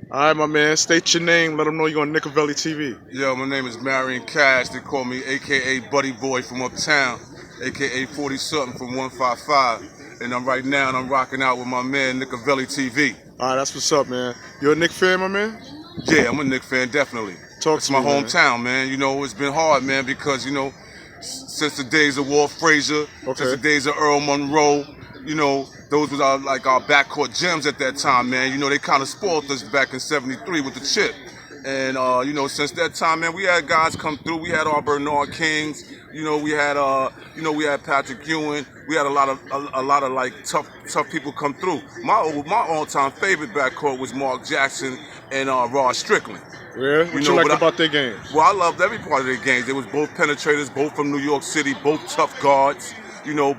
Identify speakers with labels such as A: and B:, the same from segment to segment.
A: All right, my man. State your name. Let them know you're on Nickavelli TV.
B: Yo, my name is Marion Cash. They call me a.k.a. Buddy Boy from Uptown, a.k.a. 40-something from 155. And I'm rocking out with my man Nickavelli TV.
A: All right, that's what's up, man. You a Nick fan, my man?
B: Yeah, I'm a Knick fan, definitely.
A: Talk
B: It's
A: to
B: my
A: me, man.
B: hometown, man. You know, it's been hard, man, because, since the days of Walt Frazier, since the days of Earl Monroe, those was our backcourt gems at that time, man. You know, they kind of spoiled us back in '73 with the chip. And since that time, man, we had guys come through. We had our Bernard Kings. We had Patrick Ewing. We had a lot of like tough people come through. My all-time favorite backcourt was Mark Jackson and Rod Strickland.
A: Yeah, what you liked about their games?
B: Well, I loved every part of their games. They was both penetrators, both from New York City, both tough guards.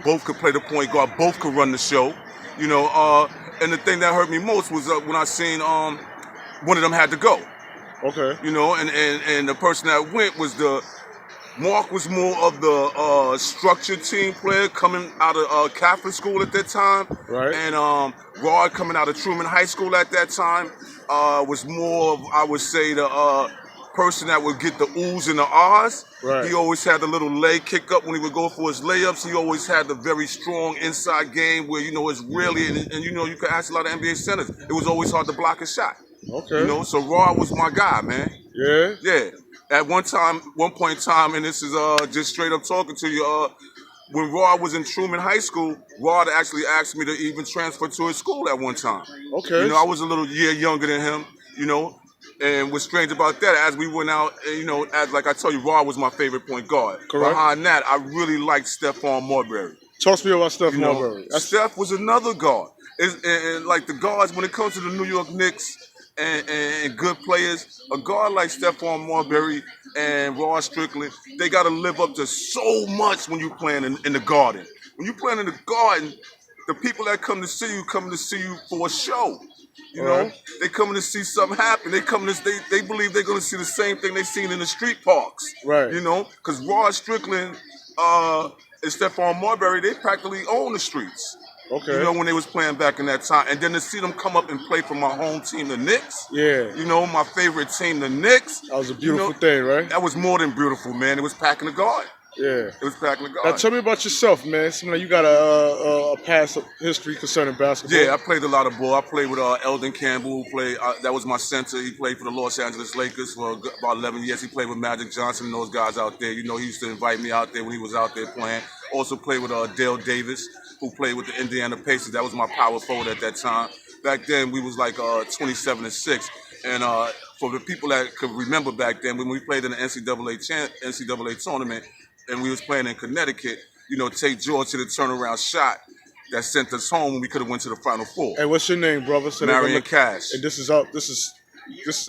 B: Both could play the point guard, both could run the show. And the thing that hurt me most was when I seen one of them had to go.
A: Okay.
B: And the person that went was Mark was more of the structured team player coming out of Catholic school at that time.
A: Right.
B: And Rod coming out of Truman High School at that time was more of, I would say, the person that would get the oohs and the ahs.
A: Right.
B: He always had the little leg kick up when he would go for his layups. He always had the very strong inside game where, it's really, and you could ask a lot of NBA centers. It was always hard to block a shot.
A: Okay.
B: So Rod was my guy, man.
A: Yeah?
B: Yeah. At one point in time, and this is just straight up talking to you, when Rod was in Truman High School, Rod actually asked me to even transfer to his school at one time.
A: Okay.
B: I was a little year younger than him, and what's strange about that, as we went out, as like I told you, Rod was my favorite point guard.
A: Correct.
B: Behind that, I really liked Stephon Marbury.
A: Talk to me about Steph Marbury.
B: Steph was another guard. And like the guards, when it comes to the New York Knicks and good players, a guard like Stephon Marbury and Rod Strickland, they got to live up to so much when you're playing in the Garden. When you're playing in the Garden, the people that come to see you for a show. They coming to see something happen. They believe they're gonna see the same thing they seen in the street parks.
A: Right.
B: Because Rod Strickland and Stephon Marbury, they practically own the streets.
A: Okay.
B: When they was playing back in that time. And then to see them come up and play for my home team, the Knicks.
A: Yeah.
B: My favorite team, the Knicks.
A: That was a beautiful thing, right?
B: That was more than beautiful, man. It was packing the guard.
A: Yeah.
B: It was packing the guard.
A: Now tell me about yourself, man. It seems like you got a past history concerning basketball.
B: Yeah, I played a lot of ball. I played with Eldon Campbell, who played, that was my center. He played for the Los Angeles Lakers for about 11 years. He played with Magic Johnson and those guys out there. He used to invite me out there when he was out there playing. Also played with Dale Davis, who played with the Indiana Pacers. That was my power forward at that time. Back then, we was like 27-6. And for the people that could remember back then, when we played in the NCAA tournament, and we was playing in Connecticut, Tate George to the turnaround shot that sent us home when we could have went to the Final Four.
A: Hey, what's your name, brother? So
B: Marion Cash.
A: And this is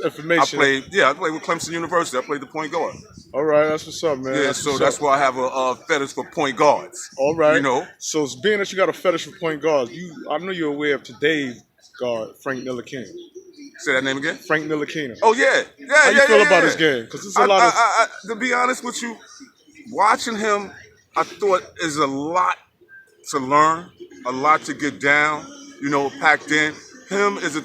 A: information.
B: I played with Clemson University. I played the point guard.
A: All right, that's what's up, man.
B: Yeah, that's why I have a fetish for point guards.
A: All right. So being that you got a fetish for point guards, I know you're aware of today's guard, Frank Ntilikina.
B: Say that name again?
A: Frank Ntilikina.
B: Oh, yeah.
A: How you feel about his game? Because it's a lot of...
B: to be honest with you, watching him, I thought is a lot to learn, a lot to get down, packed in. Him is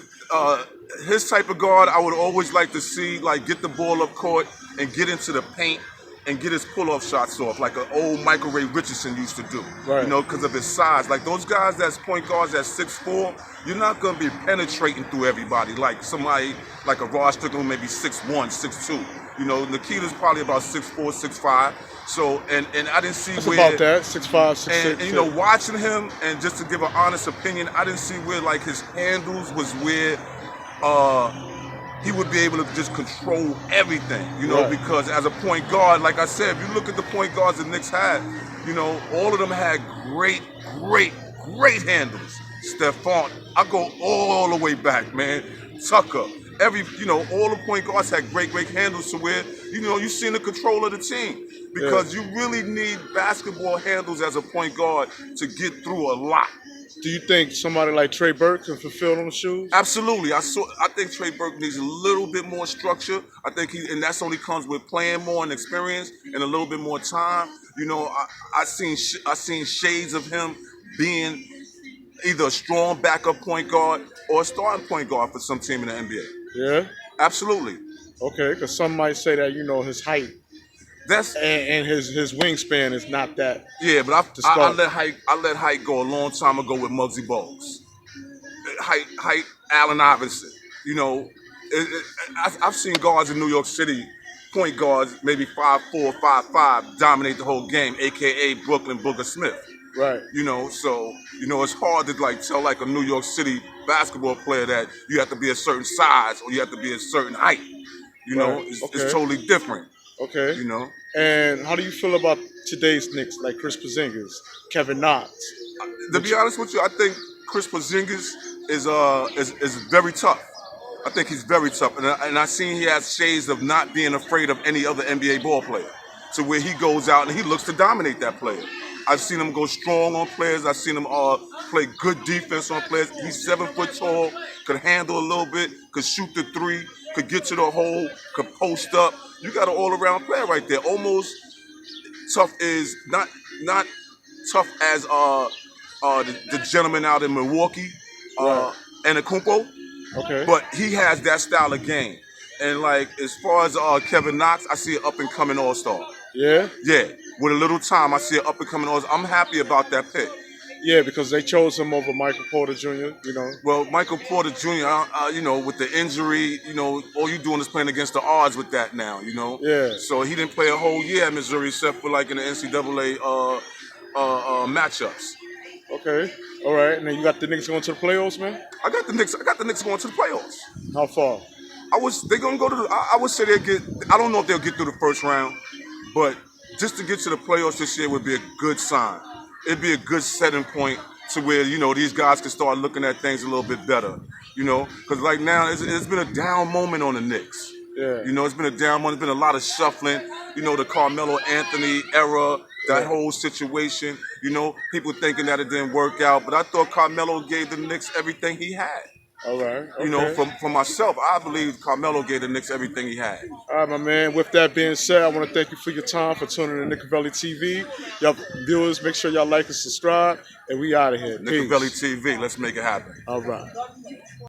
B: his type of guard I would always like to see, like get the ball up court and get into the paint and get his pull-off shots off, like an old Michael Ray Richardson used to do,
A: right.
B: Because of his size. Like those guys that's point guards that's 6'4", you're not going to be penetrating through everybody like somebody like a Rod Strickland, maybe 6'1", 6'2". Nikita's probably about 6'4", 6'5". So, and I didn't see
A: That's
B: where...
A: about that, 6'5", 6'6".
B: And watching him, and just to give an honest opinion, I didn't see where, like, his handles was where he would be able to just control everything,
A: right.
B: Because as a point guard, like I said, if you look at the point guards the Knicks had, all of them had great handles. Stephon, I go all the way back, man. Tucker, all the point guards had great handles to where, you seen the control of the team. Because you really need basketball handles as a point guard to get through a lot.
A: Do you think somebody like Trey Burke can fulfill those shoes?
B: Absolutely. I think Trey Burke needs a little bit more structure. I think and that's only comes with playing more and experience and a little bit more time. I seen shades of him being either a strong backup point guard or a starting point guard for some team in the NBA.
A: Yeah.
B: Absolutely.
A: Okay. Because some might say that his height
B: That's
A: and his wingspan is not that
B: yeah, but
A: to
B: I
A: start.
B: let height go a long time ago with Muggsy Bogues. Height Allen Iverson. You know, I've seen guards in New York City, point guards, maybe 5'4", 5'5", dominate the whole game, a.k.a. Brooklyn Booger Smith.
A: Right.
B: So it's hard to like tell like a New York City basketball player that you have to be a certain size or you have to be a certain height.
A: Right.
B: It's
A: Okay.
B: totally different.
A: Okay.
B: You know,
A: And how do you feel about today's Knicks, like Chris Porzingis, Kevin Knox?
B: to
A: Which,
B: be honest with you, I think Chris Porzingis is very tough. I think he's very tough, and I seen he has shades of not being afraid of any other NBA ball player, to where he goes out and he looks to dominate that player. I've seen him go strong on players. I've seen him play good defense on players. He's 7 foot tall, could handle a little bit, could shoot the three, could get to the hole, could post up. You got an all-around player right there. Almost tough is not tough as the gentleman out in Milwaukee,
A: right.
B: Antetokounmpo,
A: Okay.
B: but he has that style of game. And like as far as Kevin Knox, I see an up and coming all star.
A: Yeah.
B: Yeah, with a little time, I see an up and coming all star. I'm happy about that pick.
A: Yeah, because they chose him over Michael Porter Jr.
B: Well, Michael Porter Jr., with the injury, all you doing is playing against the odds with that now,
A: Yeah.
B: So he didn't play a whole year at Missouri except for like in the NCAA matchups.
A: Okay. All right. And then you got the Knicks going to the playoffs, man.
B: I got the Knicks going to the playoffs.
A: How far?
B: They're gonna go to I would say I don't know if they'll get through the first round, but just to get to the playoffs this year would be a good sign. It'd be a good setting point to where, these guys can start looking at things a little bit better. Because like now it's been a down moment on the Knicks.
A: Yeah.
B: It's been a down moment. It's been a lot of shuffling. The Carmelo Anthony era, that whole situation. People thinking that it didn't work out, but I thought Carmelo gave the Knicks everything he had.
A: All right. Okay.
B: For myself, I believe Carmelo gave the Knicks everything he had.
A: All right, my man. With that being said, I want to thank you for your time, for tuning in to Nickavelli TV. Y'all viewers, make sure y'all like and subscribe, and we out of here.
B: Nickavelli
A: Peace.
B: TV, let's make it happen.
A: All right.